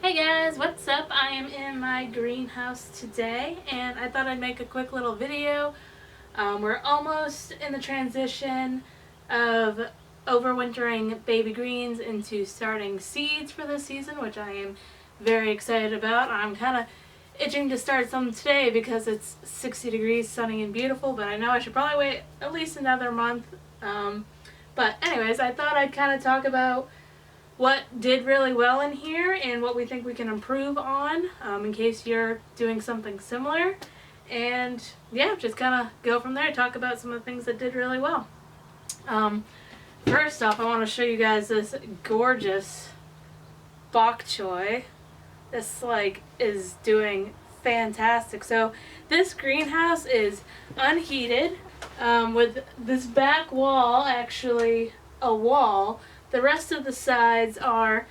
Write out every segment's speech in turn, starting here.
Hey guys, what's up? I am in my greenhouse today and I thought I'd make a quick little video. We're almost in the transition of overwintering baby greens into starting seeds for this season, which I am very excited about. I'm kind of itching to start some today because it's 60 degrees, sunny and beautiful, but I know I should probably wait at least another month. But anyways, I thought I'd kind of talk about what did really well in here and what we think we can improve on, in case you're doing something similar. And yeah, just kind of go from there, talk about some of the things that did really well. First off, I want to show you guys this gorgeous bok choy. This is doing fantastic. So this greenhouse is unheated, with this back wall actually a wall. The rest of the sides are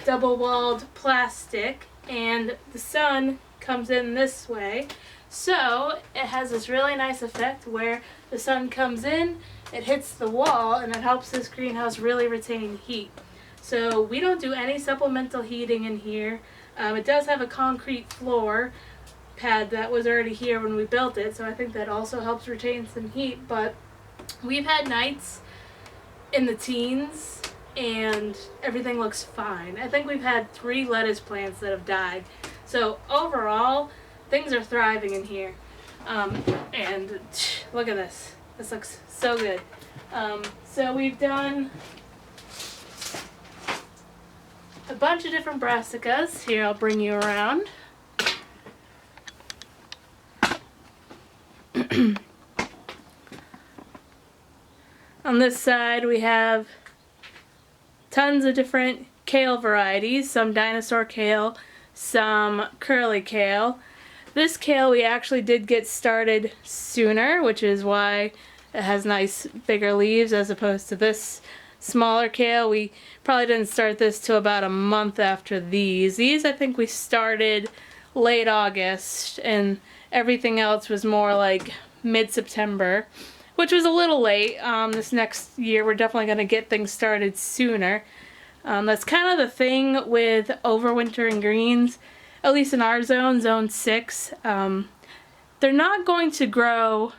double-walled plastic, and the sun comes in this way. So it has this really nice effect where the sun comes in, it hits the wall, and it helps this greenhouse really retain heat. So we don't do any supplemental heating in here. It does have a concrete floor pad that was already here when we built it, so I think that also helps retain some heat. But we've had nights in the teens and everything looks fine. I think we've had 3 lettuce plants that have died. So overall, things are thriving in here. And look at this. This looks so good. So we've done a bunch of different brassicas. Here, I'll bring you around. On this side, we have tons of different kale varieties, some dinosaur kale, some curly kale. This kale we actually did get started sooner, which is why it has nice bigger leaves as opposed to this smaller kale. We probably didn't start this till about a month after these. These I think we started late August, and everything else was more like mid-September, which was a little late. This next year we're definitely going to get things started sooner. That's kind of the thing with overwintering greens, at least in our zone, zone 6. They're not going to grow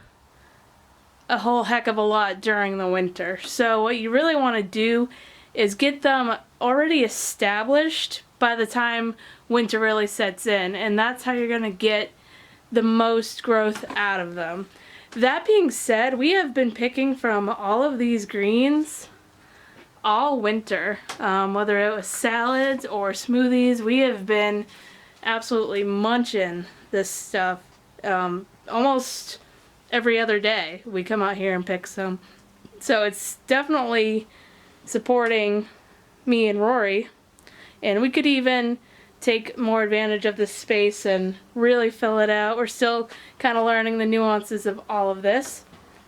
a whole heck of a lot during the winter. So what you really want to do is get them already established by the time winter really sets in, and that's how you're going to get the most growth out of them. That being said, we have been picking from all of these greens all winter, whether it was salads or smoothies. We have been absolutely munching this stuff almost every other day. We come out here and pick some. So it's definitely supporting me and Rory, and we could even take more advantage of this space and really fill it out. We're still kind of learning the nuances of all of this,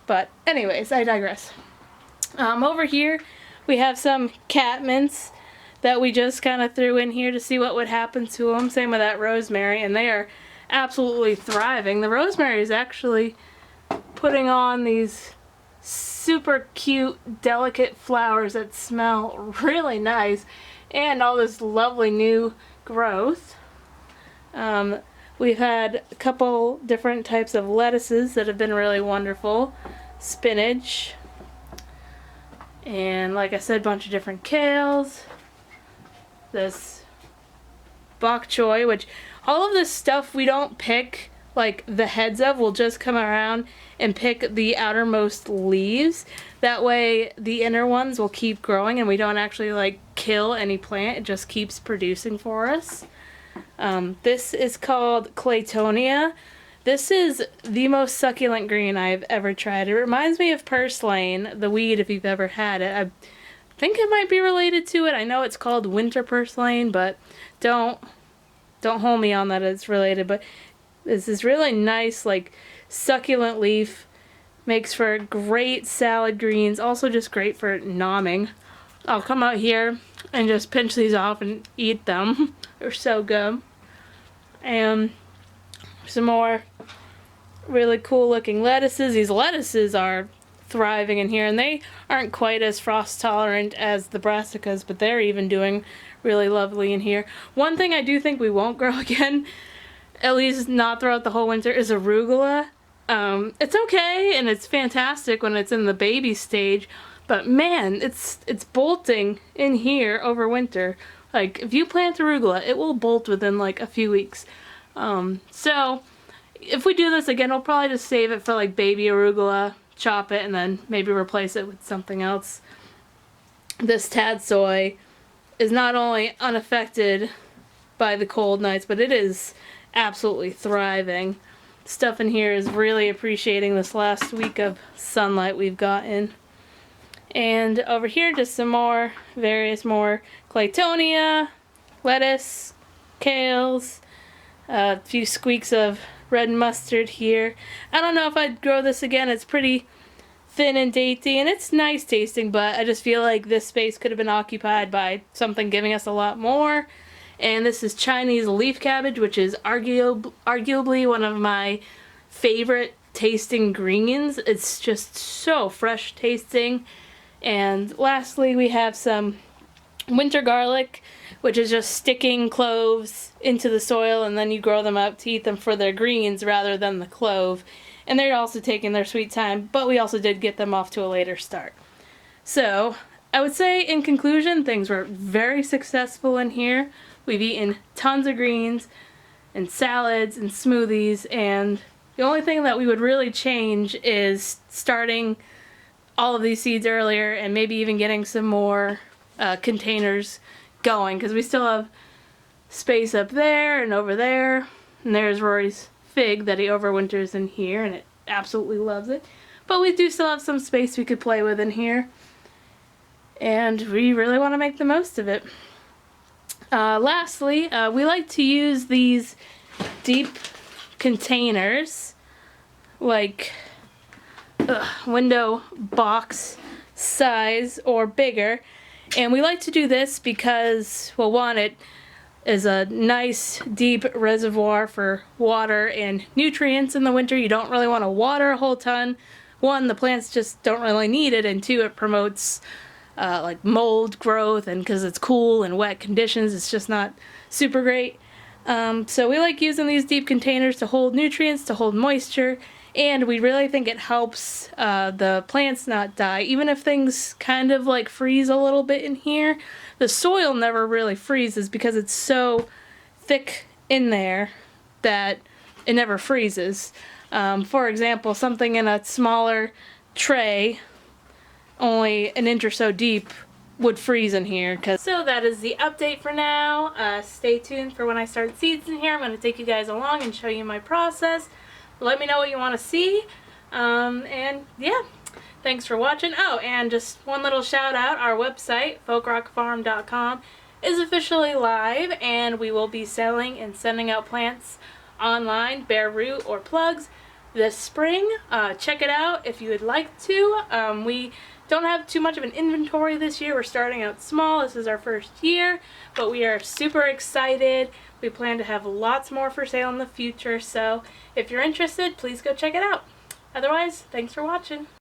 but anyways, I digress. Over here we have some catmints that we just kind of threw in here to see what would happen to them. Same with that rosemary, and they are absolutely thriving. The rosemary is actually putting on these super cute, delicate flowers that smell really nice, and all this lovely new growth. We've had a couple different types of lettuces that have been really wonderful. Spinach, and like I said, a bunch of different kales. This bok choy, which all of this stuff we don't pick like the heads of. We'll just come around and pick the outermost leaves. That way the inner ones will keep growing and we don't actually kill any plant. It just keeps producing for us. This is called Claytonia. This is the most succulent green I've ever tried. It reminds me of purslane, the weed, if you've ever had it. I think it might be related to it. I know it's called winter purslane, but don't hold me on that it's related. But this is really nice, succulent leaf. Makes for great salad greens. Also just great for nomming. I'll come out here and just pinch these off and eat them. They're so good. And some more really cool looking lettuces. These lettuces are thriving in here, and they aren't quite as frost tolerant as the brassicas, but they're even doing really lovely in here. One thing I do think we won't grow again, at least not throughout the whole winter, is arugula. It's okay and it's fantastic when it's in the baby stage, but man, it's bolting in here over winter. Like, if you plant arugula, it will bolt within like a few weeks. So if we do this again, we'll probably just save it for like baby arugula, chop it, and then maybe replace it with something else. This tadsoi is not only unaffected by the cold nights, but it is absolutely thriving. Stuff in here is really appreciating this last week of sunlight we've gotten. And over here, just some more, various more claytonia, lettuce, kales, a few squeaks of red mustard here. I don't know if I'd grow this again. It's pretty thin and dainty, and it's nice tasting, but I just feel like this space could have been occupied by something giving us a lot more. And this is Chinese leaf cabbage, which is arguably one of my favorite tasting greens. It's just so fresh tasting. And lastly, we have some winter garlic, which is just sticking cloves into the soil, and then you grow them up to eat them for their greens rather than the clove. And they're also taking their sweet time, but we also did get them off to a later start. So I would say in conclusion, things were very successful in here. We've eaten tons of greens and salads and smoothies, and the only thing that we would really change is starting all of these seeds earlier and maybe even getting some more containers going, because we still have space up there and over there. And there's Rory's fig that he overwinters in here, and it absolutely loves it. But we do still have some space we could play with in here, and we really want to make the most of it. Lastly, we like to use these deep containers, like window box size or bigger, and we like to do this because, well, one, it is a nice deep reservoir for water and nutrients in the winter. You don't really want to water a whole ton. One, the plants just don't really need it, and two, it promotes like mold growth, and because it's cool and wet conditions, it's just not super great. So we like using these deep containers to hold nutrients, to hold moisture, and we really think it helps the plants not die. Even if things kind of like freeze a little bit in here, the soil never really freezes because it's so thick in there that it never freezes. For example, something in a smaller tray, only an inch or so deep, would freeze in here. So that is the update for now. Stay tuned for when I start seeds in here. I'm going to take you guys along and show you my process. Let me know what you want to see. And yeah, thanks for watching. Oh, and just one little shout out. Our website, folkrockfarm.com, is officially live, and we will be selling and sending out plants online, bare root or plugs, this spring. Check it out if you would like to. We don't have too much of an inventory this year. We're starting out small. This is our first year, but we are super excited. We plan to have lots more for sale in the future, so if you're interested, please go check it out. Otherwise, thanks for watching.